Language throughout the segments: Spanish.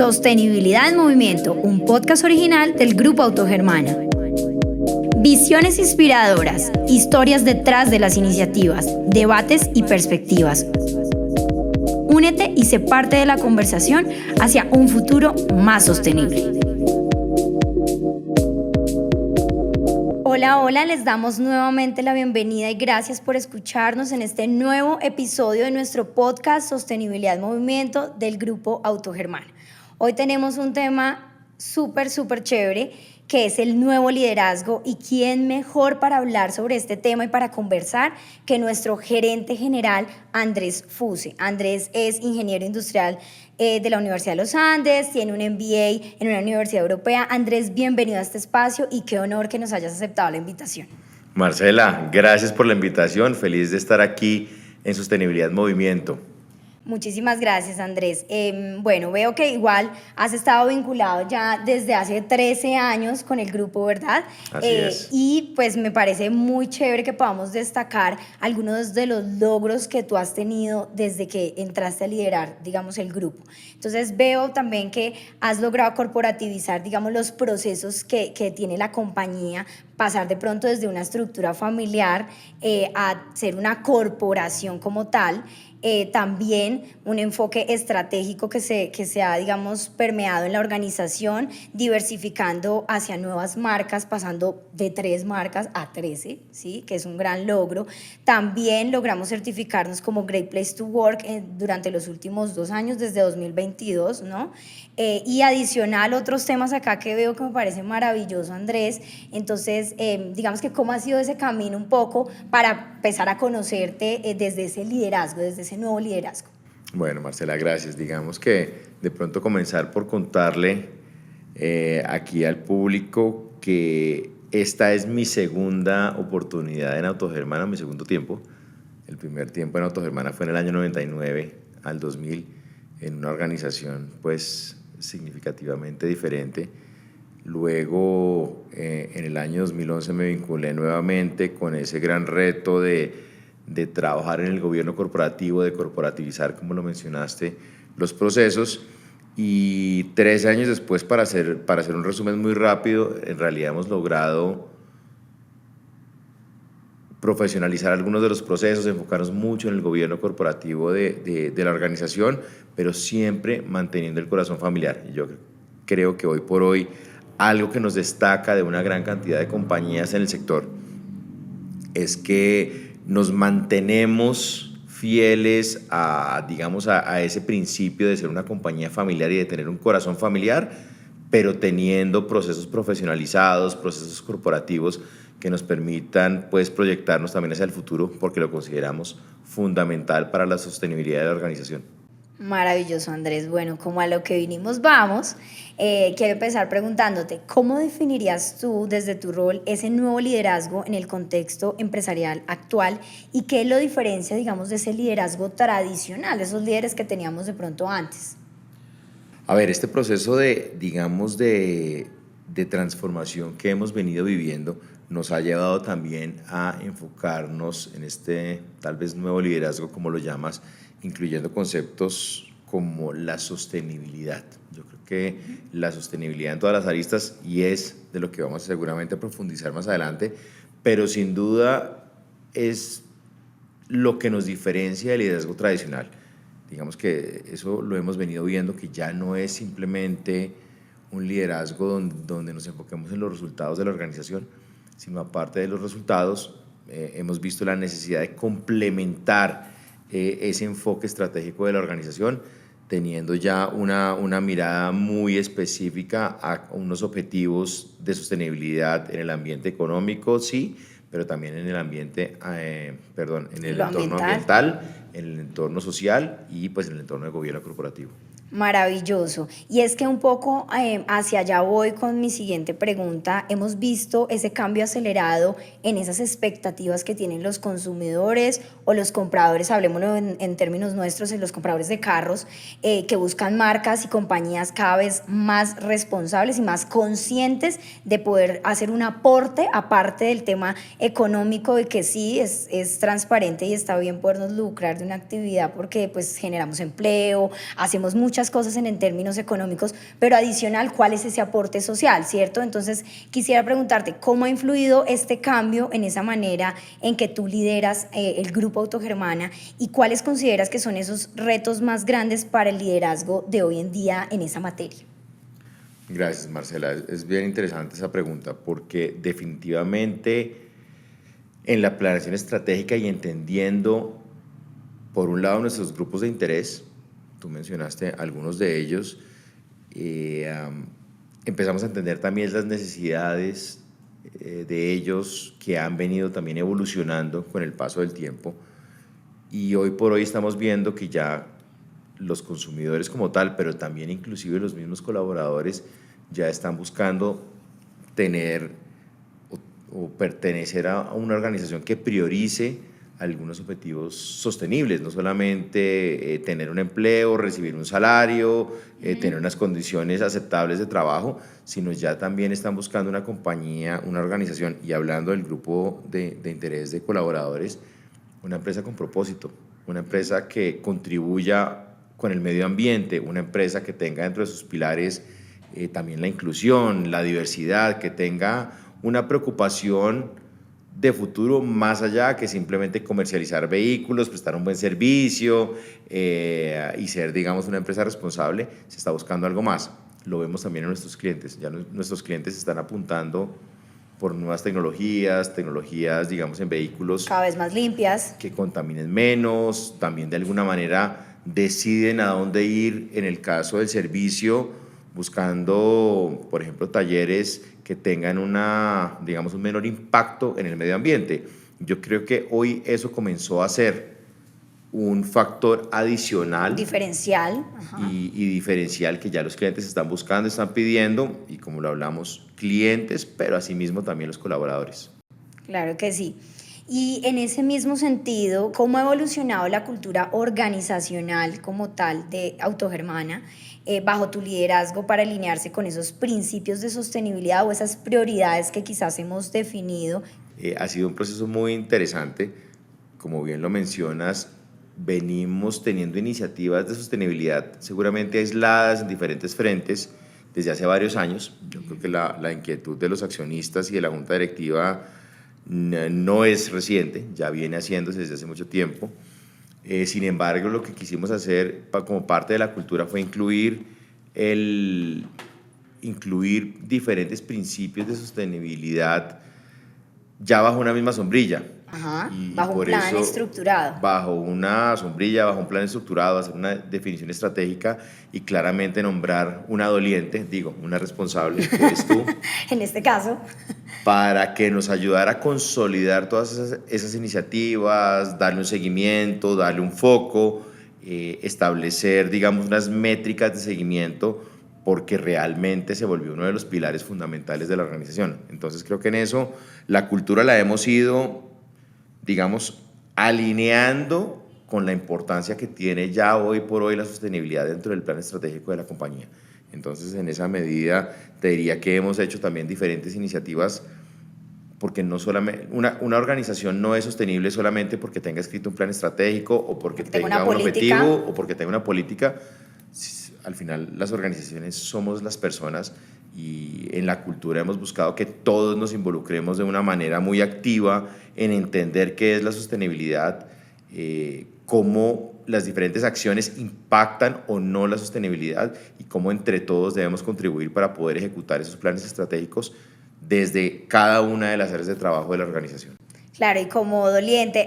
Sostenibilidad en Movimiento, un podcast original del Grupo Autogermana. Visiones inspiradoras, historias detrás de las iniciativas, debates y perspectivas. Únete y sé parte de la conversación hacia un futuro más sostenible. Hola, hola, les damos nuevamente la bienvenida y gracias por escucharnos en este nuevo episodio de nuestro podcast Sostenibilidad en Movimiento del Grupo Autogermana. Hoy tenemos un tema súper chévere, que es el nuevo liderazgo, y quién mejor para hablar sobre este tema y para conversar que nuestro gerente general Andrés Fuse. Andrés es ingeniero industrial de la Universidad de los Andes, tiene un MBA en una universidad europea. Andrés, bienvenido a este espacio y qué honor que nos hayas aceptado la invitación. Marcela, gracias por la invitación, feliz de estar aquí en Sostenibilidad en Movimiento. Muchísimas gracias, Andrés. Bueno, veo que igual has estado vinculado ya desde hace 13 años con el grupo, ¿verdad? Así es. Y pues me parece muy chévere que podamos destacar algunos de los logros que tú has tenido desde que entraste a liderar, digamos, el grupo. Entonces veo también que has logrado corporativizar, digamos, los procesos que tiene la compañía, pasar de pronto desde una estructura familiar a ser una corporación como tal. También un enfoque estratégico que se ha, digamos, permeado en la organización, diversificando hacia nuevas marcas, pasando de 3 marcas a 13, ¿sí? Que es un gran logro. También logramos certificarnos como Great Place to Work durante los últimos 2 años, desde 2022, ¿no? Y adicional, otros temas acá que veo que me parece maravilloso, Andrés. Entonces, digamos que cómo ha sido ese camino un poco para empezar a conocerte desde ese liderazgo, desde ese nuevo liderazgo. Bueno, Marcela, gracias. Digamos que de pronto comenzar por contarle aquí al público que esta es mi segunda oportunidad en Autogermana, mi segundo tiempo. El primer tiempo en Autogermana fue en el año 99 al 2000, en una organización pues significativamente diferente. Luego, en el año 2011 me vinculé nuevamente con ese gran reto de trabajar en el gobierno corporativo, de corporativizar, como lo mencionaste, los procesos. Y 13 años después, para hacer un resumen muy rápido, en realidad hemos logrado profesionalizar algunos de los procesos, enfocarnos mucho en el gobierno corporativo de la organización, pero siempre manteniendo el corazón familiar. Y yo creo que hoy por hoy algo que nos destaca de una gran cantidad de compañías en el sector es que nos mantenemos fieles a ese principio de ser una compañía familiar y de tener un corazón familiar, pero teniendo procesos profesionalizados, procesos corporativos que nos permitan pues proyectarnos también hacia el futuro, porque lo consideramos fundamental para la sostenibilidad de la organización. Maravilloso, Andrés. Bueno, como a lo que vinimos vamos, quiero empezar preguntándote, ¿cómo definirías tú desde tu rol ese nuevo liderazgo en el contexto empresarial actual y qué lo diferencia, digamos, de ese liderazgo tradicional, de esos líderes que teníamos de pronto antes? A ver, este proceso de transformación que hemos venido viviendo nos ha llevado también a enfocarnos en este tal vez nuevo liderazgo, como lo llamas, incluyendo conceptos como la sostenibilidad. Yo creo que la sostenibilidad en todas las aristas, y es de lo que vamos seguramente a profundizar más adelante, pero sin duda es lo que nos diferencia del liderazgo tradicional. Digamos que eso lo hemos venido viendo, que ya no es simplemente un liderazgo donde nos enfoquemos en los resultados de la organización, sino aparte de los resultados, hemos visto la necesidad de complementar ese enfoque estratégico de la organización, teniendo ya una mirada muy específica a unos objetivos de sostenibilidad en el ambiente económico, sí, pero también en el ambiente, en el entorno ambiental, en el entorno social y pues en el entorno de gobierno corporativo. Maravilloso. Y es que un poco hacia allá voy con mi siguiente pregunta. Hemos visto ese cambio acelerado en esas expectativas que tienen los consumidores o los compradores, hablemoslo en términos nuestros, en los compradores de carros, que buscan marcas y compañías cada vez más responsables y más conscientes de poder hacer un aporte, aparte del tema económico, de que sí es transparente y está bien podernos lucrar de una actividad porque pues generamos empleo, hacemos muchas muchas cosas en términos económicos, pero adicional, ¿cuál es ese aporte social, cierto? Entonces, quisiera preguntarte, ¿cómo ha influido este cambio en esa manera en que tú lideras el Grupo Autogermana y cuáles consideras que son esos retos más grandes para el liderazgo de hoy en día en esa materia? Gracias, Marcela. Es bien interesante esa pregunta porque definitivamente en la planeación estratégica y entendiendo, por un lado, nuestros grupos de interés, tú mencionaste algunos de ellos, empezamos a entender también las necesidades de ellos que han venido también evolucionando con el paso del tiempo, y hoy por hoy estamos viendo que ya los consumidores como tal, pero también inclusive los mismos colaboradores ya están buscando tener o pertenecer a una organización que priorice algunos objetivos sostenibles, no solamente tener un empleo, recibir un salario, tener unas condiciones aceptables de trabajo, sino ya también están buscando una compañía, una organización, y hablando del grupo de interés de colaboradores, una empresa con propósito, una empresa que contribuya con el medio ambiente, una empresa que tenga dentro de sus pilares también la inclusión, la diversidad, que tenga una preocupación de futuro más allá que simplemente comercializar vehículos, prestar un buen servicio y ser, digamos, una empresa responsable. Se está buscando algo más. Lo vemos también en nuestros clientes. Ya nuestros clientes están apuntando por nuevas tecnologías, digamos, en vehículos Cada vez más limpias. que contaminen menos, también de alguna manera deciden a dónde ir en el caso del servicio, buscando, por ejemplo, talleres que tengan digamos, un menor impacto en el medio ambiente. Yo creo que hoy eso comenzó a ser un factor adicional, diferencial, y diferencial que ya los clientes están buscando, están pidiendo, y como lo hablamos, clientes, pero asimismo también los colaboradores. Claro que sí. Y en ese mismo sentido, ¿cómo ha evolucionado la cultura organizacional como tal de Autogermana bajo tu liderazgo para alinearse con esos principios de sostenibilidad o esas prioridades que quizás hemos definido? Ha sido un proceso muy interesante. Como bien lo mencionas, venimos teniendo iniciativas de sostenibilidad seguramente aisladas en diferentes frentes desde hace varios años. Yo creo que la inquietud de los accionistas y de la junta directiva no es reciente, ya viene haciéndose desde hace mucho tiempo. Sin embargo, lo que quisimos hacer como parte de la cultura fue incluir diferentes principios de sostenibilidad ya bajo una misma sombrilla. Bajo un plan estructurado. Bajo una sombrilla, bajo un plan estructurado, hacer una definición estratégica y claramente nombrar una doliente, una responsable, que eres tú. En este caso. Para que nos ayudara a consolidar todas esas iniciativas, darle un seguimiento, darle un foco, establecer, digamos, unas métricas de seguimiento, porque realmente se volvió uno de los pilares fundamentales de la organización. Entonces creo que en eso la cultura la hemos ido, digamos, alineando con la importancia que tiene ya hoy por hoy la sostenibilidad dentro del plan estratégico de la compañía. Entonces, en esa medida, te diría que hemos hecho también diferentes iniciativas, porque no solamente una organización no es sostenible solamente porque tenga escrito un plan estratégico o porque tenga un objetivo o porque tenga una política. Al final, las organizaciones somos las personas, y en la cultura hemos buscado que todos nos involucremos de una manera muy activa en entender qué es la sostenibilidad, cómo las diferentes acciones impactan o no la sostenibilidad y cómo entre todos debemos contribuir para poder ejecutar esos planes estratégicos desde cada una de las áreas de trabajo de la organización. Claro, y como doliente,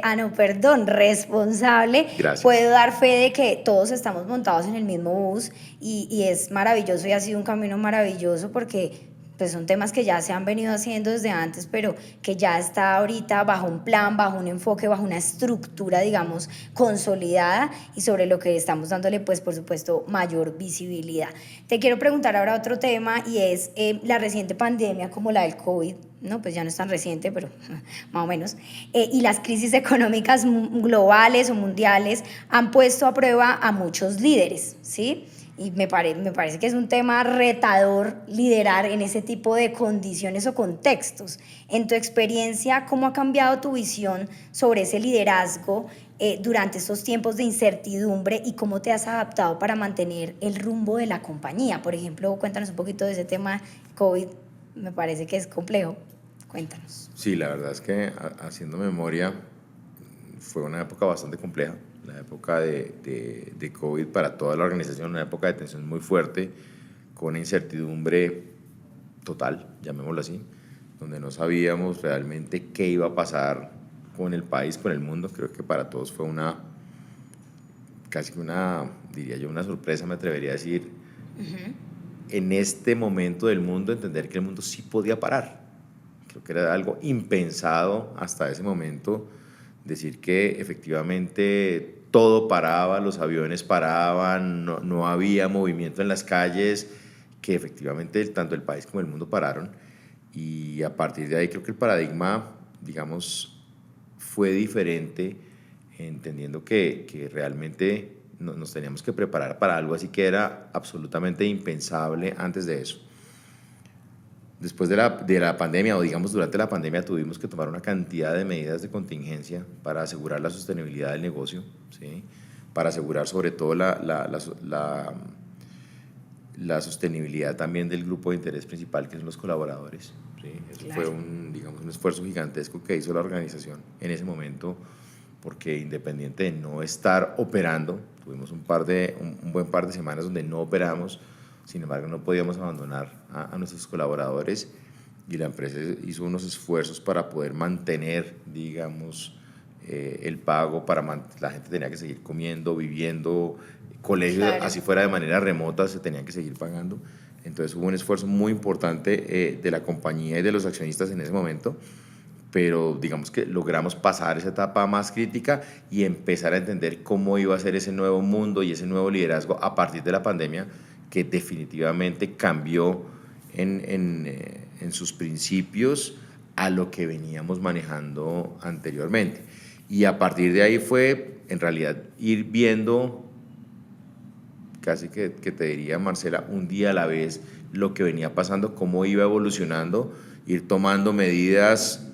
responsable, Gracias. Puedo dar fe de que todos estamos montados en el mismo bus y es maravilloso y ha sido un camino maravilloso porque pues son temas que ya se han venido haciendo desde antes, pero que ya está ahorita bajo un plan, bajo un enfoque, bajo una estructura, digamos, consolidada y sobre lo que estamos dándole, pues, por supuesto, mayor visibilidad. Te quiero preguntar ahora otro tema y es la reciente pandemia como la del COVID, ¿no? Pues ya no es tan reciente, pero más o menos, y las crisis económicas globales o mundiales han puesto a prueba a muchos líderes, ¿sí? Y me parece que es un tema retador liderar en ese tipo de condiciones o contextos. En tu experiencia, ¿cómo ha cambiado tu visión sobre ese liderazgo durante estos tiempos de incertidumbre y cómo te has adaptado para mantener el rumbo de la compañía. Por ejemplo, cuéntanos un poquito de ese tema COVID, me parece que es complejo. Cuéntanos. Sí, la verdad es que haciendo memoria fue una época bastante compleja, la época de COVID para toda la organización, una época de tensión muy fuerte, con una incertidumbre total, llamémoslo así, donde no sabíamos realmente qué iba a pasar con el país, con el mundo. Creo que para todos fue casi que diría yo, una sorpresa, me atrevería a decir, en este momento del mundo, entender que el mundo sí podía parar. Creo que era algo impensado hasta ese momento, decir que efectivamente todo paraba, los aviones paraban, no había movimiento en las calles, que efectivamente tanto el país como el mundo pararon. Y a partir de ahí creo que el paradigma, digamos, fue diferente, entendiendo que realmente nos teníamos que preparar para algo así que era absolutamente impensable antes de eso. Después de la pandemia, o digamos durante la pandemia, tuvimos que tomar una cantidad de medidas de contingencia para asegurar la sostenibilidad del negocio, ¿sí? Para asegurar sobre todo la sostenibilidad también del grupo de interés principal, que son los colaboradores, ¿sí? Eso Claro. fue digamos, un esfuerzo gigantesco que hizo la organización en ese momento, porque independiente de no estar operando, tuvimos un buen par de semanas donde no operamos. Sin embargo, no podíamos abandonar a nuestros colaboradores, y la empresa hizo unos esfuerzos para poder mantener, digamos, el pago. La gente tenía que seguir comiendo, viviendo, colegios, Claro. así fuera de manera remota, se tenían que seguir pagando. Entonces hubo un esfuerzo muy importante de la compañía y de los accionistas en ese momento, pero digamos que logramos pasar esa etapa más crítica y empezar a entender cómo iba a ser ese nuevo mundo y ese nuevo liderazgo a partir de la pandemia, que definitivamente cambió en sus principios a lo que veníamos manejando anteriormente. Y a partir de ahí fue, en realidad, ir viendo, casi que te diría, Marcela, un día a la vez, lo que venía pasando, cómo iba evolucionando, ir tomando medidas,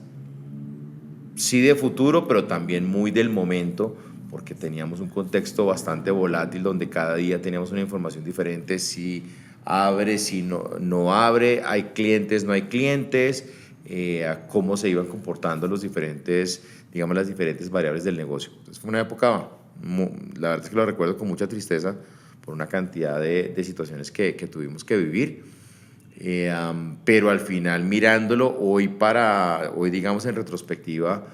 sí de futuro, pero también muy del momento, porque teníamos un contexto bastante volátil donde cada día teníamos una información diferente: si abre, si no abre, hay clientes, no hay clientes, a cómo se iban comportando las diferentes variables del negocio. Entonces fue una época, la verdad es que lo recuerdo con mucha tristeza por una cantidad de situaciones que tuvimos que vivir. Pero al final, mirándolo hoy digamos en retrospectiva,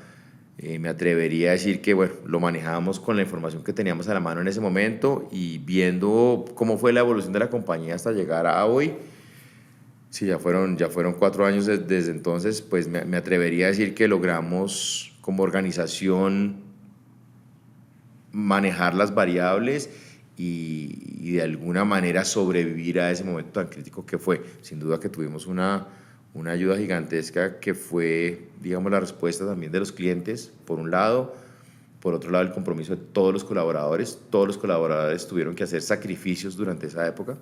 me atrevería a decir que bueno, lo manejábamos con la información que teníamos a la mano en ese momento, y viendo cómo fue la evolución de la compañía hasta llegar a hoy. Sí, ya fueron 4 años desde entonces. Pues me atrevería a decir que logramos como organización manejar las variables y de alguna manera sobrevivir a ese momento tan crítico que fue. Sin duda que tuvimos una ayuda gigantesca, que fue, digamos, la respuesta también de los clientes, por un lado. Por otro lado, el compromiso de todos los colaboradores. Todos los colaboradores tuvieron que hacer sacrificios durante esa época,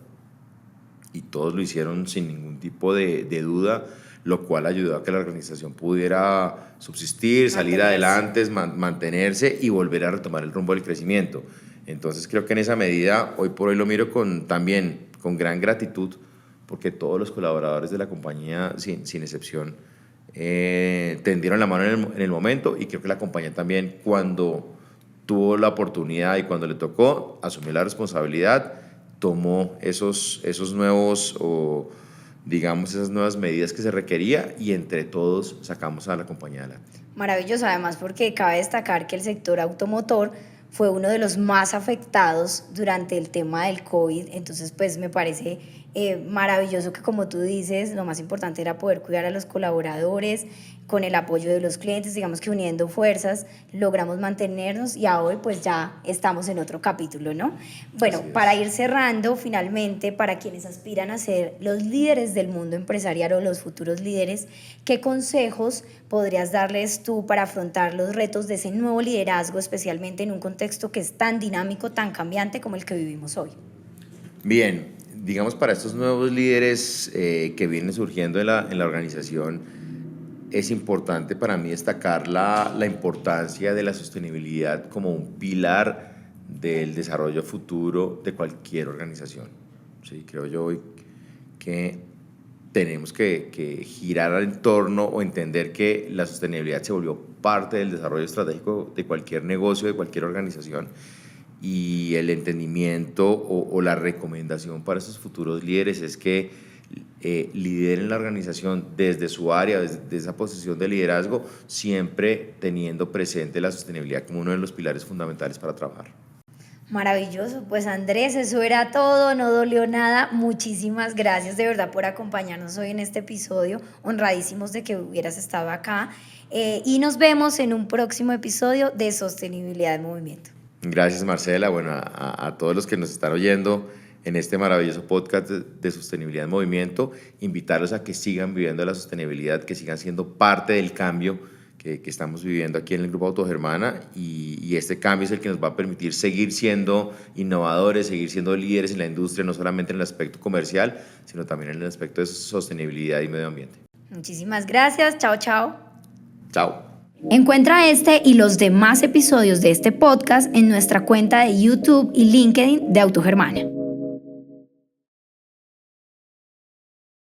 y todos lo hicieron sin ningún tipo de duda, lo cual ayudó a que la organización pudiera subsistir, salir adelante, mantenerse y volver a retomar el rumbo del crecimiento. Entonces creo que en esa medida, hoy por hoy lo miro también con gran gratitud, porque todos los colaboradores de la compañía, sin excepción, tendieron la mano en el momento, y creo que la compañía también, cuando tuvo la oportunidad y cuando le tocó, asumió la responsabilidad, tomó esos nuevos, o digamos esas nuevas medidas que se requería, y entre todos sacamos a la compañía adelante. Maravilloso, además, porque cabe destacar que el sector automotor fue uno de los más afectados durante el tema del COVID. Entonces pues me parece maravilloso que, como tú dices, lo más importante era poder cuidar a los colaboradores con el apoyo de los clientes. Digamos que uniendo fuerzas logramos mantenernos, y hoy pues ya estamos en otro capítulo, ¿no? Bueno, para ir cerrando, finalmente, para quienes aspiran a ser los líderes del mundo empresarial o los futuros líderes, ¿qué consejos podrías darles tú para afrontar los retos de ese nuevo liderazgo, especialmente en un contexto que es tan dinámico, tan cambiante como el que vivimos hoy? Bien, digamos, para estos nuevos líderes que vienen surgiendo en la organización, es importante para mí destacar la importancia de la sostenibilidad como un pilar del desarrollo futuro de cualquier organización. Sí, creo yo que tenemos que girar al entorno o entender que la sostenibilidad se volvió parte del desarrollo estratégico de cualquier negocio, de cualquier organización, y el entendimiento o la recomendación para esos futuros líderes es que lideren la organización desde su área, desde esa posición de liderazgo, siempre teniendo presente la sostenibilidad como uno de los pilares fundamentales para trabajar. Maravilloso, pues Andrés, eso era todo, no dolió nada. Muchísimas gracias de verdad por acompañarnos hoy en este episodio, honradísimos de que hubieras estado acá, y nos vemos en un próximo episodio de Sostenibilidad en Movimiento. Gracias, Marcela. Bueno, a todos los que nos están oyendo en este maravilloso podcast de Sostenibilidad en Movimiento, invitarlos a que sigan viviendo la sostenibilidad, que sigan siendo parte del cambio que estamos viviendo aquí en el Grupo Autogermana, y este cambio es el que nos va a permitir seguir siendo innovadores, seguir siendo líderes en la industria, no solamente en el aspecto comercial, sino también en el aspecto de sostenibilidad y medio ambiente. Muchísimas gracias, chao, chao. Chao. Encuentra este y los demás episodios de este podcast en nuestra cuenta de YouTube y LinkedIn de Autogermana.